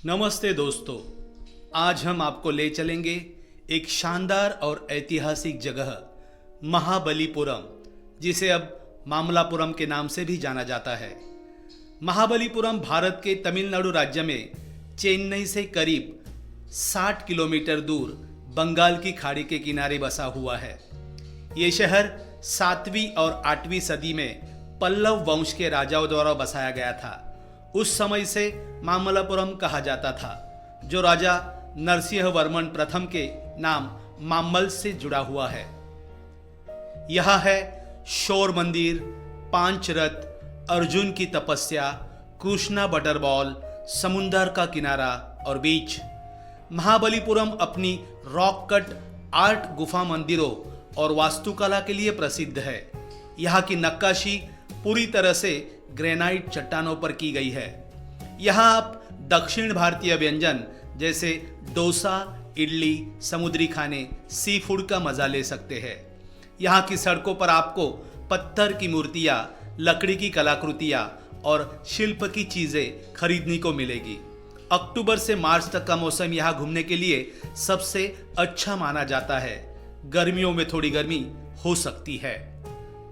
नमस्ते दोस्तों। आज हम आपको ले चलेंगे एक शानदार और ऐतिहासिक जगह महाबलीपुरम, जिसे अब मामल्लापुरम के नाम से भी जाना जाता है। महाबलीपुरम भारत के तमिलनाडु राज्य में चेन्नई से करीब 60 किलोमीटर दूर बंगाल की खाड़ी के किनारे बसा हुआ है। ये शहर 7वीं और 8वीं सदी में पल्लव वंश के राजाओं द्वारा बसाया गया था। उस समय से मामल्लापुरम कहा जाता था, जो राजा नरसिंह वर्मन प्रथम के नाम मामल्ल से जुड़ा हुआ है। यह है शोर मंदिर, पांच रथ, अर्जुन की तपस्या, कृष्णा बटरबॉल, समुंदर का किनारा और बीच। महाबलीपुरम अपनी रॉक कट आर्ट गुफा मंदिरों और वास्तुकला के लिए प्रसिद्ध है। यहाँ की नक्काशी पूरी तरह से ग्रेनाइट चट्टानों पर की गई है। यहाँ आप दक्षिण भारतीय व्यंजन जैसे डोसा, इडली, समुद्री खाने, सी फूड का मजा ले सकते हैं। यहाँ की सड़कों पर आपको पत्थर की मूर्तियाँ, लकड़ी की कलाकृतियाँ और शिल्प की चीजें खरीदने को मिलेगी। अक्टूबर से मार्च तक का मौसम यहाँ घूमने के लिए सबसे अच्छा माना जाता है। गर्मियों में थोड़ी गर्मी हो सकती है।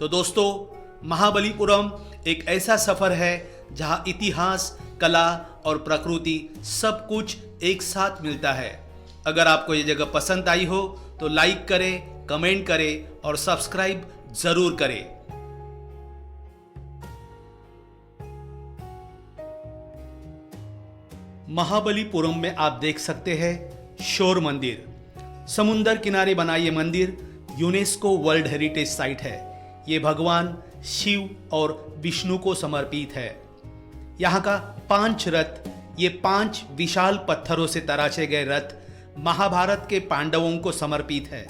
तो दोस्तों, महाबलीपुरम एक ऐसा सफर है जहां इतिहास, कला और प्रकृति सब कुछ एक साथ मिलता है। अगर आपको ये जगह पसंद आई हो तो लाइक करें, कमेंट करें और सब्सक्राइब जरूर करें। महाबलीपुरम में आप देख सकते हैं शोर मंदिर। समुंदर किनारे बना ये मंदिर यूनेस्को वर्ल्ड हेरिटेज साइट है। ये भगवान शिव और विष्णु को समर्पित है। यहाँ का पांच रथ, ये 5 विशाल पत्थरों से तराशे गए रथ महाभारत के पांडवों को समर्पित है।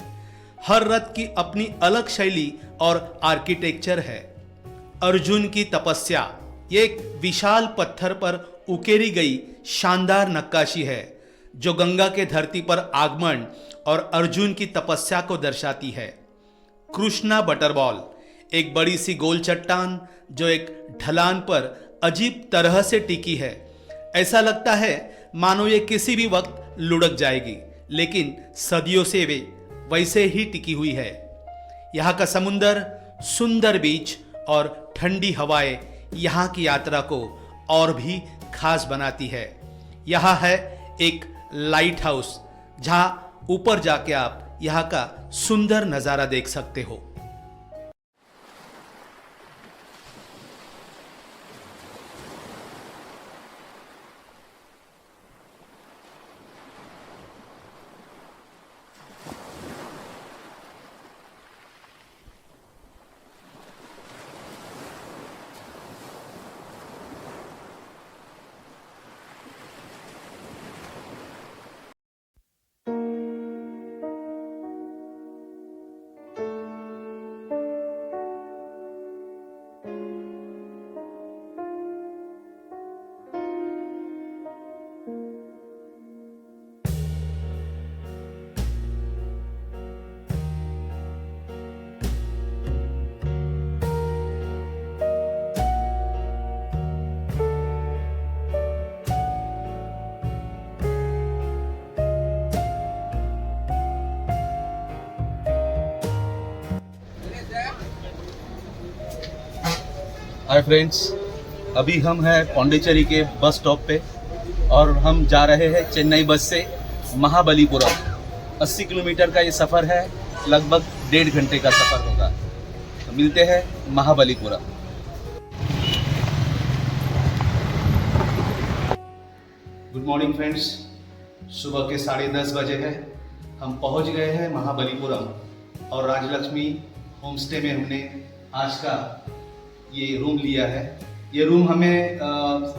हर रथ की अपनी अलग शैली और आर्किटेक्चर है। अर्जुन की तपस्या, ये एक विशाल पत्थर पर उकेरी गई शानदार नक्काशी है, जो गंगा के धरती पर आगमन और अर्जुन की तपस्या को दर्शाती है। कृष्णा बटरबॉल, एक बड़ी सी गोल चट्टान जो एक ढलान पर अजीब तरह से टिकी है। ऐसा लगता है मानो ये किसी भी वक्त लुढ़क जाएगी, लेकिन सदियों से वे वैसे ही टिकी हुई है। यहाँ का समुंदर, सुंदर बीच और ठंडी हवाएं यहाँ की यात्रा को और भी खास बनाती है। यहाँ है एक लाइट हाउस, जहाँ ऊपर जाके आप यहाँ का सुंदर नज़ारा देख सकते हो। हाय फ्रेंड्स, अभी हम हैं पौंडीचेरी के बस स्टॉप पे और हम जा रहे हैं चेन्नई बस से महाबलीपुरम। 80 किलोमीटर का ये सफ़र है, लगभग 1.5 घंटे का सफ़र होगा। तो मिलते हैं महाबलीपुरम। गुड मॉर्निंग फ्रेंड्स, सुबह के 10:30 बजे है। हम पहुंच गए हैं महाबलीपुरम और राजलक्ष्मी होमस्टे में हमने आज का ये रूम लिया है। ये रूम हमें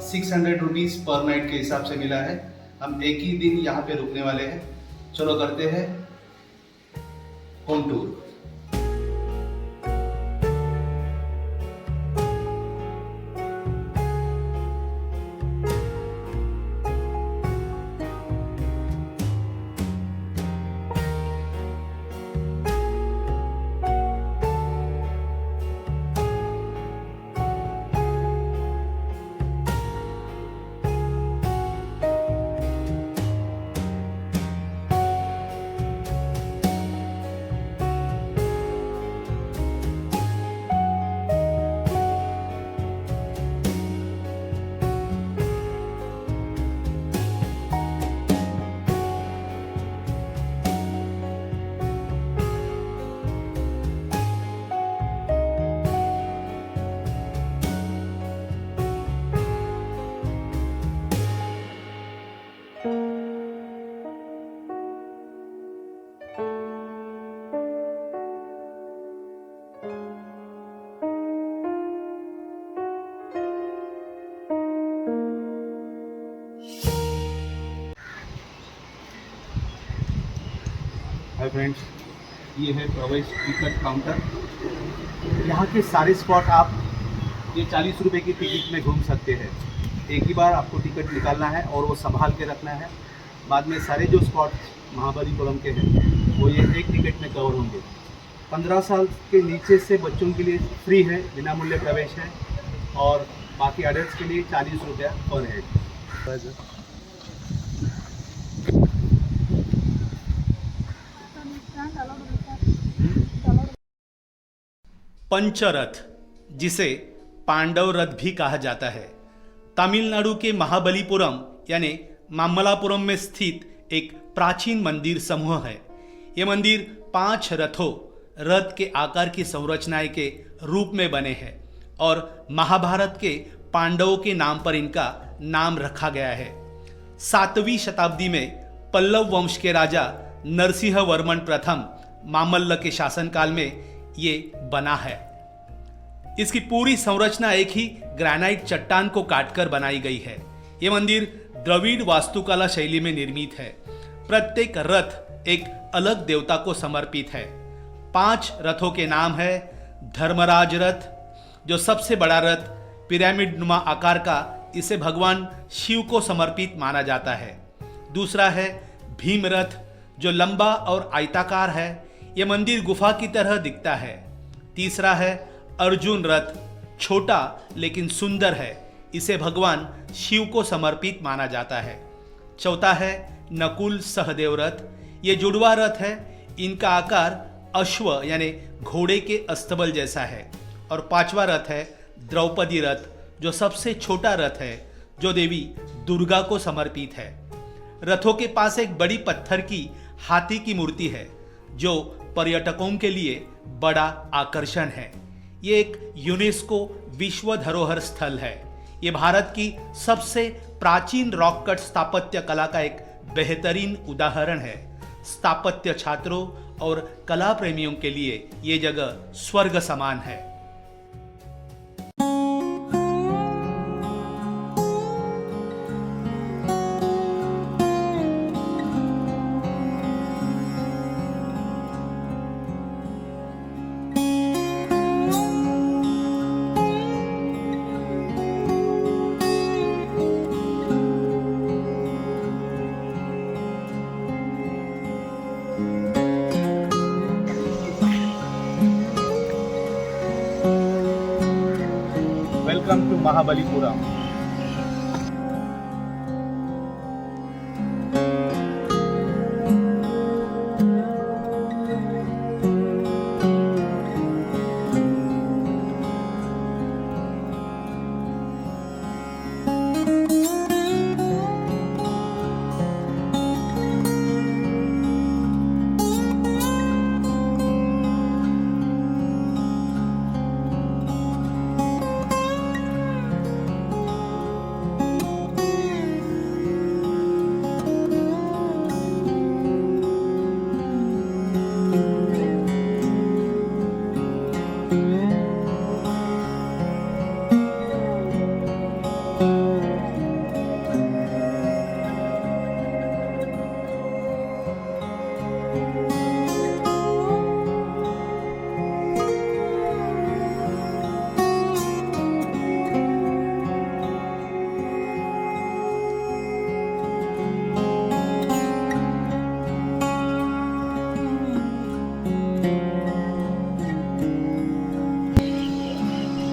600 रुपीज़ पर नाइट के हिसाब से मिला है। हम एक ही दिन यहाँ पे रुकने वाले हैं। चलो करते हैं होम टूर। हाय फ्रेंड्स, ये है प्रवेश टिकट काउंटर। यहाँ के सारे स्पॉट आप ये 40 रुपये की टिकट में घूम सकते हैं। एक ही बार आपको टिकट निकालना है और वो संभाल के रखना है। बाद में सारे जो स्पॉट महाबलीपुरम के हैं वो ये एक टिकट में कवर होंगे। 15 साल के नीचे से बच्चों के लिए फ्री है, बिना मूल्य प्रवेश है, और बाकी अडल्ट के लिए 40 रुपया पर हेड। पंचरथ, जिसे पांडव रथ भी कहा जाता है, तमिलनाडु के महाबलीपुरम यानी मामल्लापुरम में स्थित एक प्राचीन मंदिर समूह है। यह मंदिर 5 रथों रथ के आकार की संरचनाएं के रूप में बने हैं और महाभारत के पांडवों के नाम पर इनका नाम रखा गया है। 7वीं शताब्दी में पल्लव वंश के राजा नरसिंह वर्मन प्रथम मामल्ल के शासनकाल में ये बना है। इसकी पूरी संरचना एक ही ग्रेनाइट चट्टान को काटकर बनाई गई है। यह मंदिर द्रविड़ वास्तुकला शैली में निर्मित है। प्रत्येक रथ एक अलग देवता को समर्पित है। 5 रथों के नाम है धर्मराज रथ, जो सबसे बड़ा रथ पिरामिड नुमा आकार का, इसे भगवान शिव को समर्पित माना जाता है। दूसरा है भीम रथ, जो लंबा और आयताकार है। यह मंदिर गुफा की तरह दिखता है। तीसरा है अर्जुन रथ, छोटा लेकिन सुंदर है, इसे भगवान शिव को समर्पित माना जाता है। चौथा है नकुल सहदेव रथ, ये जुड़वा रथ है। इनका आकार अश्व यानी घोड़े के अस्तबल जैसा है। और 5वां रथ है द्रौपदी रथ, जो सबसे छोटा रथ है, जो देवी दुर्गा को समर्पित है। रथों के पास एक बड़ी पत्थर की हाथी की मूर्ति है, जो पर्यटकों के लिए बड़ा आकर्षण है। ये एक यूनेस्को विश्व धरोहर स्थल है। ये भारत की सबसे प्राचीन रॉक कट स्थापत्य कला का एक बेहतरीन उदाहरण है। स्थापत्य छात्रों और कला प्रेमियों के लिए ये जगह स्वर्ग समान है। Welcome to Mahabalipuram.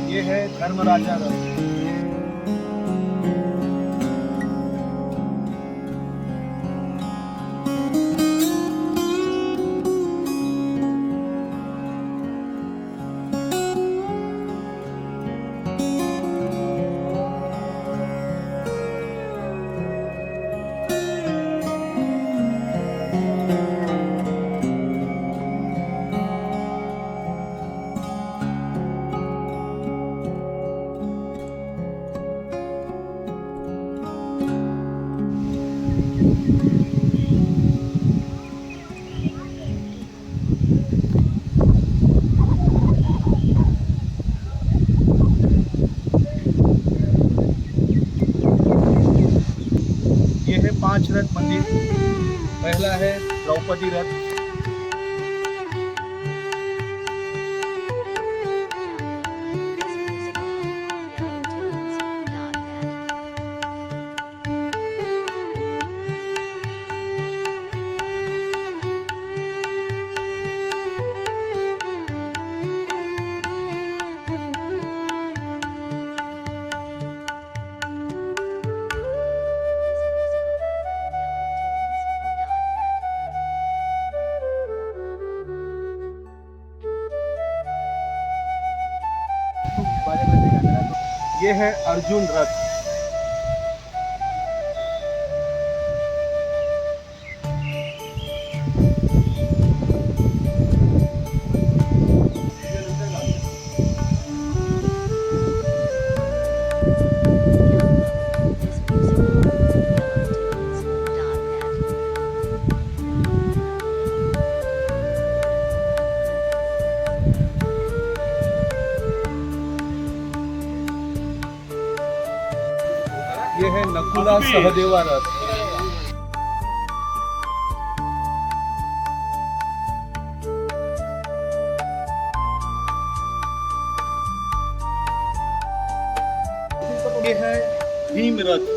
ये है धर्मराजा रथ। ये है 5 रथ मंदिर। पहला है द्रौपदी रथ, ये है अर्जुन रथ, ये है नकुला सहदेवा रथ, ये है भीम रथ,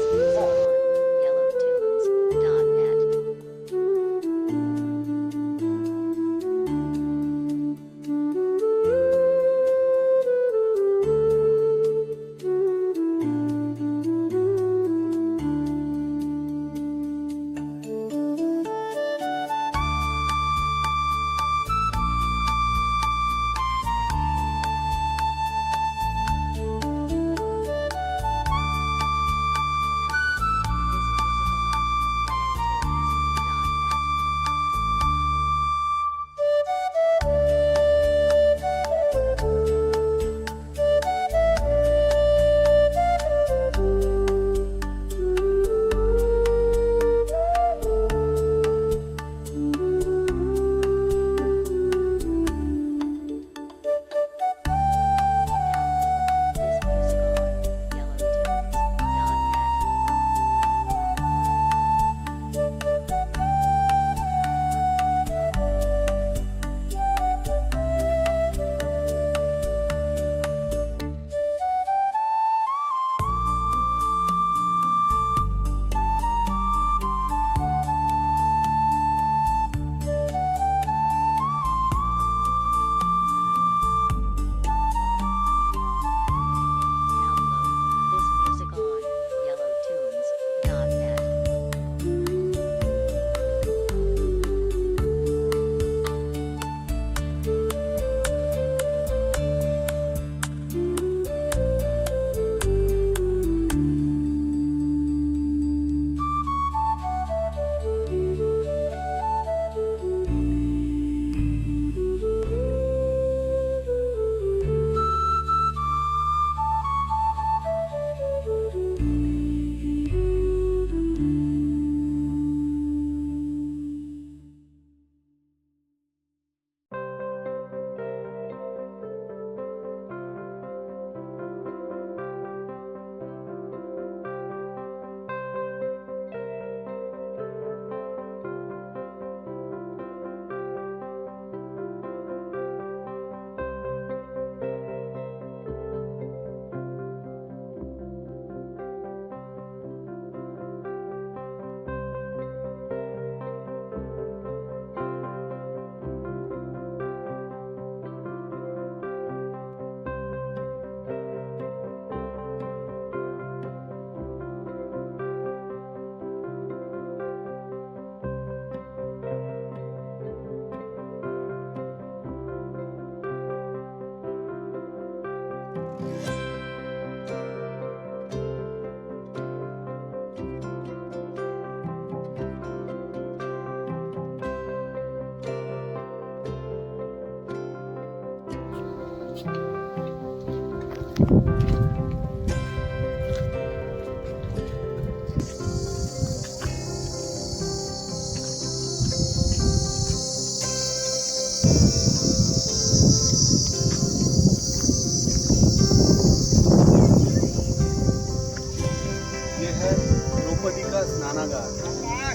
दोस्तों,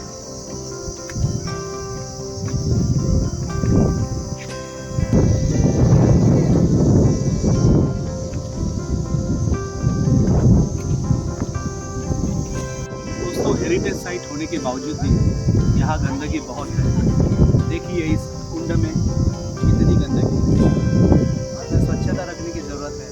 हेरिटेज साइट होने के बावजूद भी यहाँ गंदगी बहुत है। देखिए इस कुंड में कितनी गंदगी है। स्वच्छता रखने की ज़रूरत है।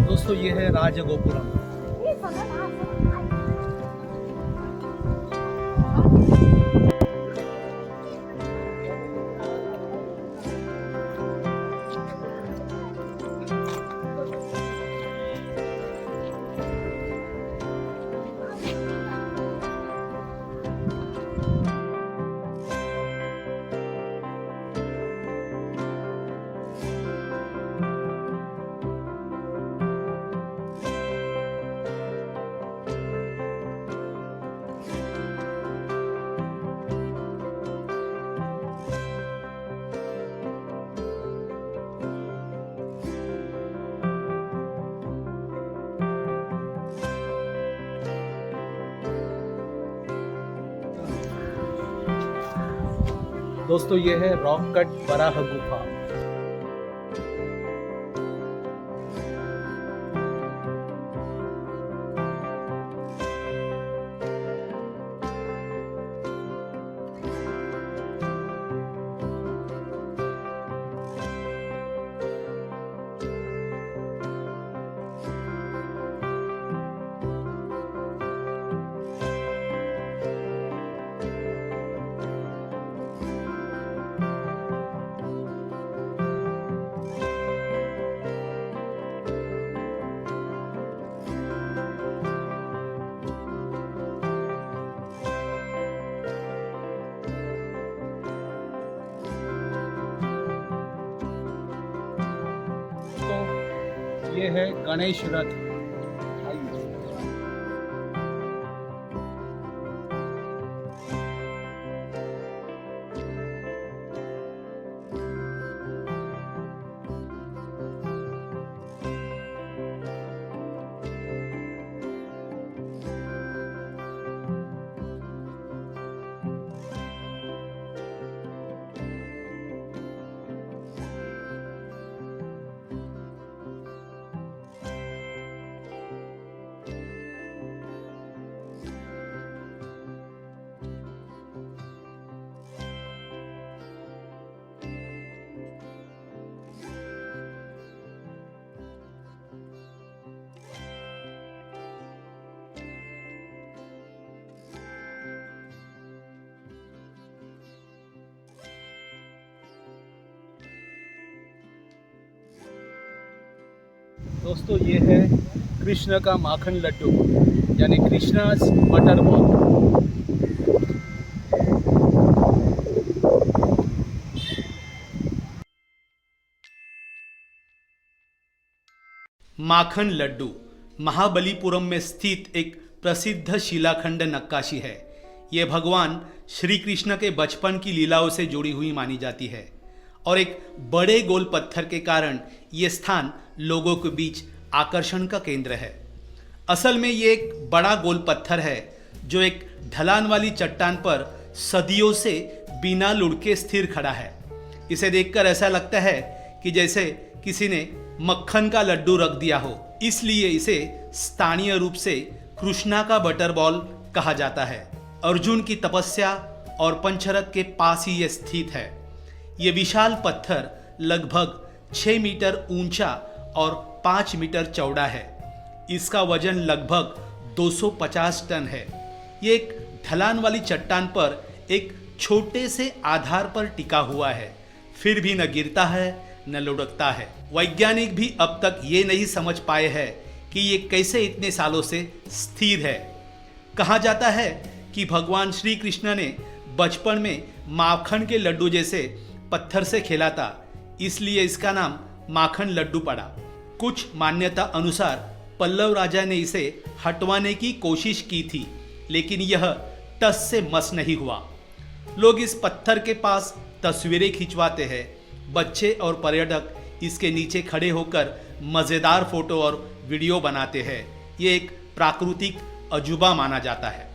दोस्तों, ये है राजगोपुरम। दोस्तों, ये है रॉक कट वराह गुफा। ये है गणेश रथ। दोस्तों, ये है कृष्ण का माखन लड्डू, यानी कृष्णास बटर बॉल। माखन लड्डू महाबलीपुरम में स्थित एक प्रसिद्ध शिलाखंड नक्काशी है। यह भगवान श्री कृष्ण के बचपन की लीलाओं से जुड़ी हुई मानी जाती है और एक बड़े गोल पत्थर के कारण यह स्थान लोगों के बीच आकर्षण का केंद्र है। असल में ये एक बड़ा गोल पत्थर है जो एक ढलान वाली चट्टान पर सदियों से बिना लुढ़के स्थिर खड़ा है। इसे देखकर ऐसा लगता है कि जैसे किसी ने मक्खन का लड्डू रख दिया हो, इसलिए इसे स्थानीय रूप से कृष्णा का बटर बॉल कहा जाता है। अर्जुन की तपस्या और पंचरथ के पास ही यह स्थित है। ये विशाल पत्थर लगभग 6 मीटर ऊंचा और 5 मीटर चौड़ा है। इसका वजन लगभग 250 टन है। ये एक ढलान वाली चट्टान पर एक छोटे से आधार पर टिका हुआ है, फिर भी न गिरता है न लुढ़कता है। वैज्ञानिक भी अब तक ये नहीं समझ पाए हैं कि ये कैसे इतने सालों से स्थिर है। कहा जाता है कि भगवान श्री कृष्ण ने बचपन में माखन के लड्डू जैसे पत्थर से खेला था, इसलिए इसका नाम माखन लड्डू पड़ा। कुछ मान्यता अनुसार पल्लव राजा ने इसे हटवाने की कोशिश की थी, लेकिन यह टस से मस नहीं हुआ। लोग इस पत्थर के पास तस्वीरें खिंचवाते हैं। बच्चे और पर्यटक इसके नीचे खड़े होकर मज़ेदार फोटो और वीडियो बनाते हैं। ये एक प्राकृतिक अजूबा माना जाता है।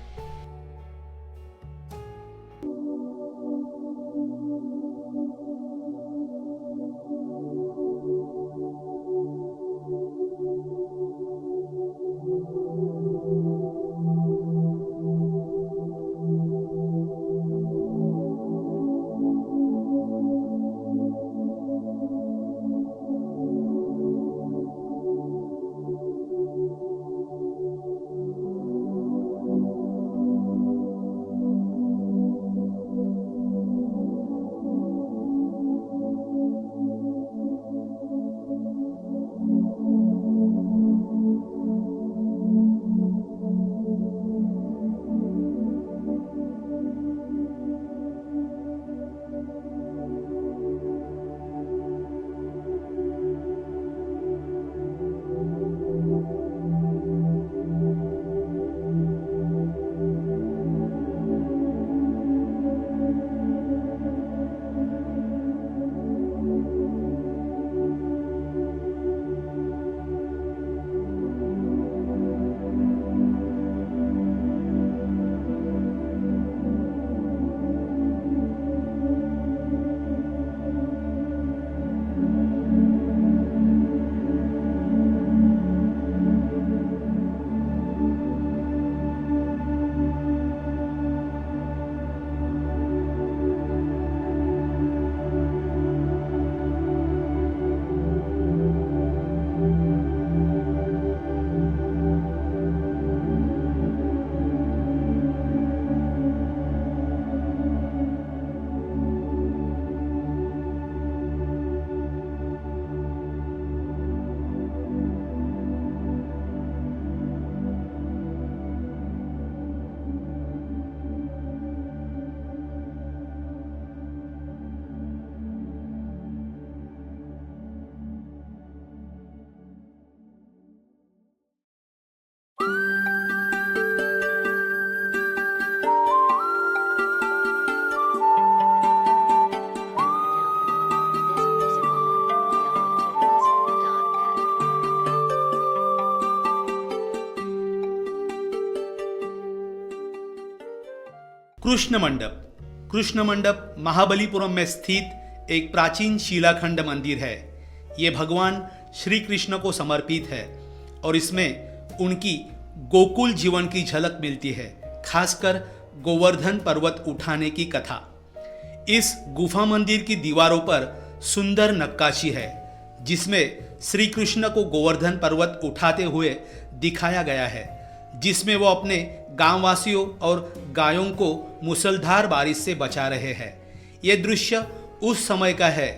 कृष्ण मंडप महाबलीपुरम में स्थित एक प्राचीन शिलाखंड मंदिर है। ये भगवान श्री कृष्ण को समर्पित है और इसमें उनकी गोकुल जीवन की झलक मिलती है, खासकर गोवर्धन पर्वत उठाने की कथा। इस गुफा मंदिर की दीवारों पर सुंदर नक्काशी है, जिसमें श्री कृष्ण को गोवर्धन पर्वत उठाते हुए दिखाया गया है, जिसमें वो अपने गांववासियों और गायों को मूसलधार बारिश से बचा रहे हैं। ये दृश्य उस समय का है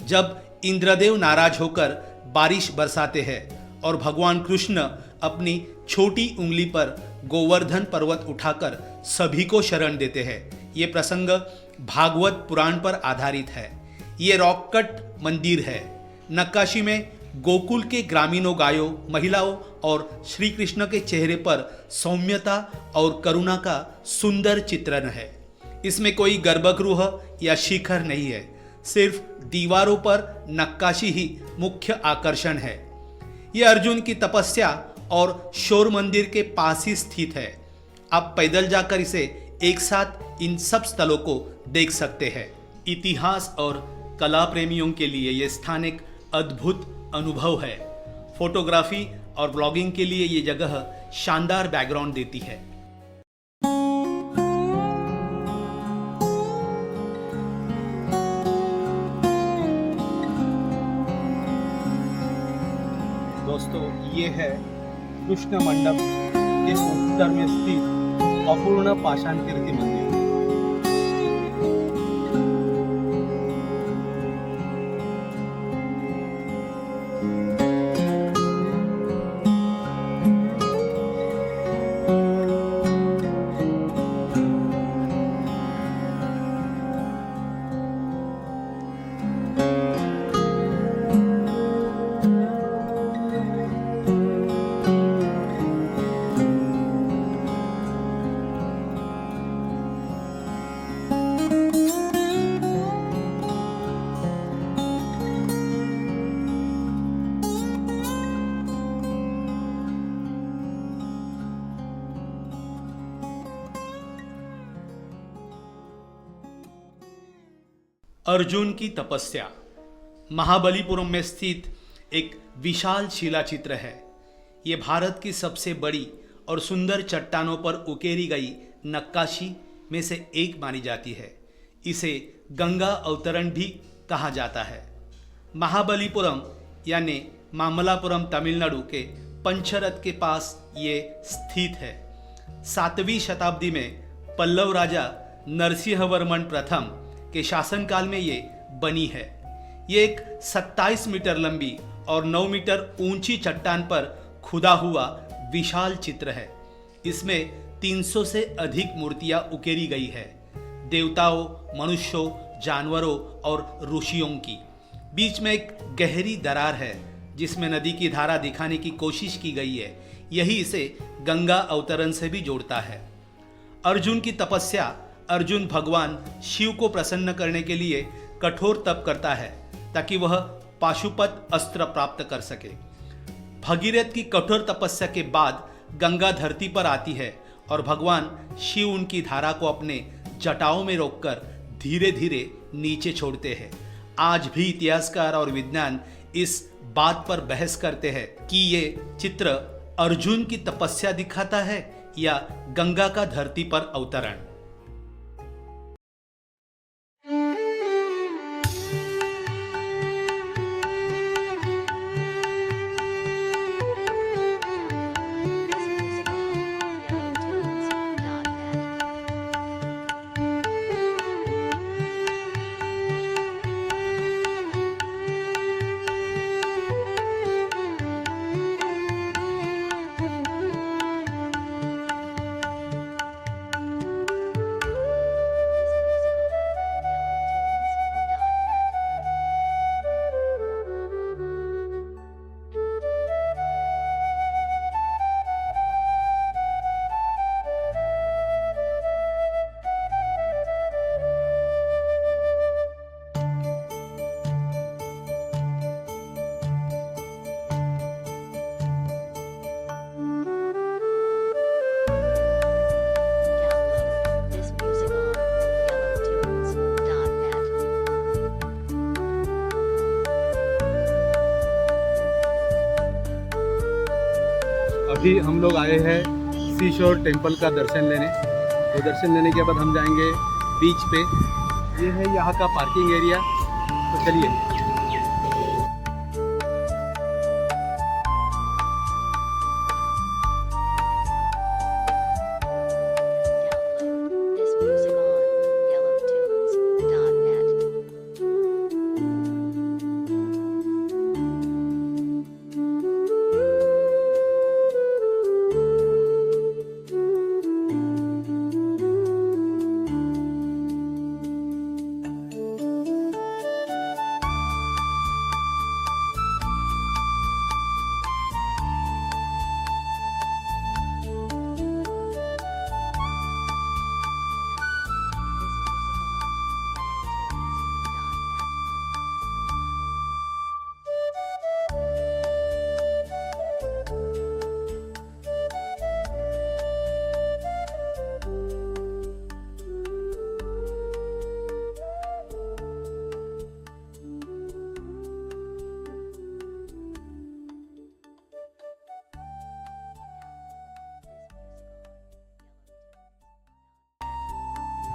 जब इंद्रदेव नाराज होकर बारिश बरसाते हैं और भगवान कृष्ण अपनी छोटी उंगली पर गोवर्धन पर्वत उठाकर सभी को शरण देते हैं। ये प्रसंग भागवत पुराण पर आधारित है। ये रॉक कट मंदिर है। नक्काशी में गोकुल के ग्रामीणों, गायों, महिलाओं और श्री कृष्ण के चेहरे पर सौम्यता और करुणा का सुंदर चित्रण है। इसमें कोई गर्भगृह या शिखर नहीं है, सिर्फ दीवारों पर नक्काशी ही मुख्य आकर्षण है। यह अर्जुन की तपस्या और शोर मंदिर के पास ही स्थित है। आप पैदल जाकर इसे एक साथ इन सब स्थलों को देख सकते हैं। इतिहास और कला प्रेमियों के लिए यह स्थान एक अद्भुत अनुभव है। फोटोग्राफी और ब्लॉगिंग के लिए ये जगह शानदार बैकग्राउंड देती है। दोस्तों, ये है कृष्ण मंडप के उत्तर में स्थित अपूर्ण पाषाण कीर्ति मंदिर। अर्जुन की तपस्या महाबलीपुरम में स्थित एक विशाल शिला चित्र है। ये भारत की सबसे बड़ी और सुंदर चट्टानों पर उकेरी गई नक्काशी में से एक मानी जाती है। इसे गंगा अवतरण भी कहा जाता है। महाबलीपुरम यानी मामल्लापुरम तमिलनाडु के पंचरथ के पास ये स्थित है। 7वीं शताब्दी में पल्लव राजा नरसिंहवर्मन प्रथम के शासनकाल में ये बनी है। ये एक 27 मीटर लंबी और 9 मीटर ऊंची चट्टान पर खुदा हुआ विशाल चित्र है। इसमें 300 से अधिक मूर्तियां उकेरी गई है, देवताओं, मनुष्यों, जानवरों और ऋषियों की। बीच में एक गहरी दरार है जिसमें नदी की धारा दिखाने की कोशिश की गई है। यही इसे गंगा अवतरण से भी जोड़ता है। अर्जुन की तपस्या, अर्जुन भगवान शिव को प्रसन्न करने के लिए कठोर तप करता है ताकि वह पाशुपत अस्त्र प्राप्त कर सके। भगीरथ की कठोर तपस्या के बाद गंगा धरती पर आती है और भगवान शिव उनकी धारा को अपने जटाओं में रोककर धीरे धीरे नीचे छोड़ते हैं। आज भी इतिहासकार और विज्ञान इस बात पर बहस करते हैं कि ये चित्र अर्जुन की तपस्या दिखाता है या गंगा का धरती पर अवतरण। अभी हम लोग आए हैं सीशोर टेम्पल का दर्शन लेने। तो दर्शन लेने के बाद हम जाएंगे बीच पे। ये है यहाँ का पार्किंग एरिया। तो चलिए।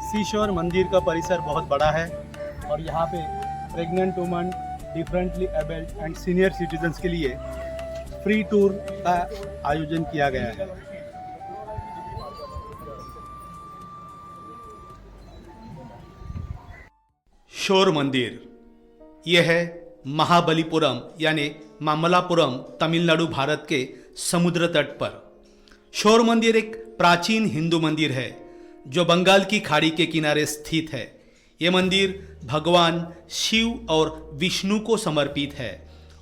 सीशोर मंदिर का परिसर बहुत बड़ा है और यहाँ पे pregnant woman, differently abled and senior citizens के लिए फ्री टूर का आयोजन किया गया है। शोर मंदिर यह है महाबलीपुरम यानी मामल्लापुरम तमिलनाडु भारत के समुद्र तट पर। शोर मंदिर एक प्राचीन हिंदू मंदिर है जो बंगाल की खाड़ी के किनारे स्थित है। यह मंदिर भगवान शिव और विष्णु को समर्पित है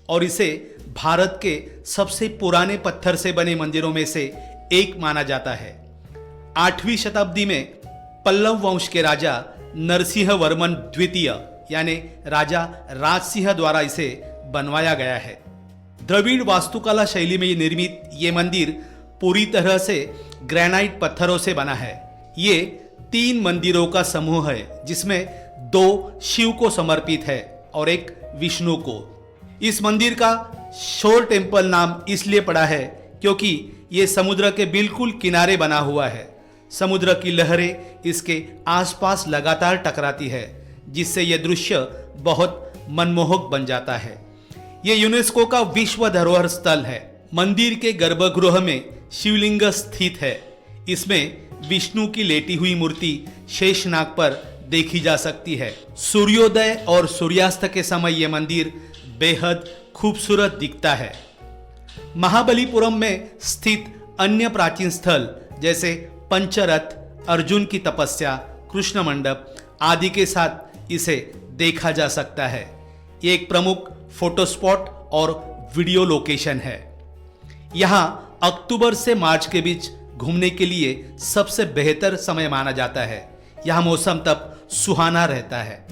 और इसे भारत के सबसे पुराने पत्थर से बने मंदिरों में से एक माना जाता है। 8वीं शताब्दी में पल्लव वंश के राजा नरसिंहवर्मन द्वितीय यानी राजा राजसिंह द्वारा इसे बनवाया गया है। द्रविड़ वास्तुकला शैली में निर्मित ये मंदिर पूरी तरह से ग्रेनाइट पत्थरों से बना है। ये 3 मंदिरों का समूह है जिसमें 2 शिव को समर्पित है और एक विष्णु को। इस मंदिर का शोर टेम्पल नाम इसलिए पड़ा है क्योंकि ये समुद्र के बिल्कुल किनारे बना हुआ है। समुद्र की लहरें इसके आसपास लगातार टकराती है, जिससे यह दृश्य बहुत मनमोहक बन जाता है। ये यूनेस्को का विश्व धरोहर स्थल है। मंदिर के गर्भगृह में शिवलिंग स्थित है। इसमें विष्णु की लेटी हुई मूर्ति शेषनाग पर देखी जा सकती है। सूर्योदय और सूर्यास्त के समय यह मंदिर बेहद खूबसूरत दिखता है। महाबलीपुरम में स्थित अन्य प्राचीन स्थल जैसे पंचरथ, अर्जुन की तपस्या, कृष्ण मंडप आदि के साथ इसे देखा जा सकता है। ये एक प्रमुख फोटो स्पॉट और वीडियो लोकेशन है। यहाँ अक्टूबर से मार्च के बीच घूमने के लिए सबसे बेहतर समय माना जाता है। यहाँ मौसम तब सुहाना रहता है।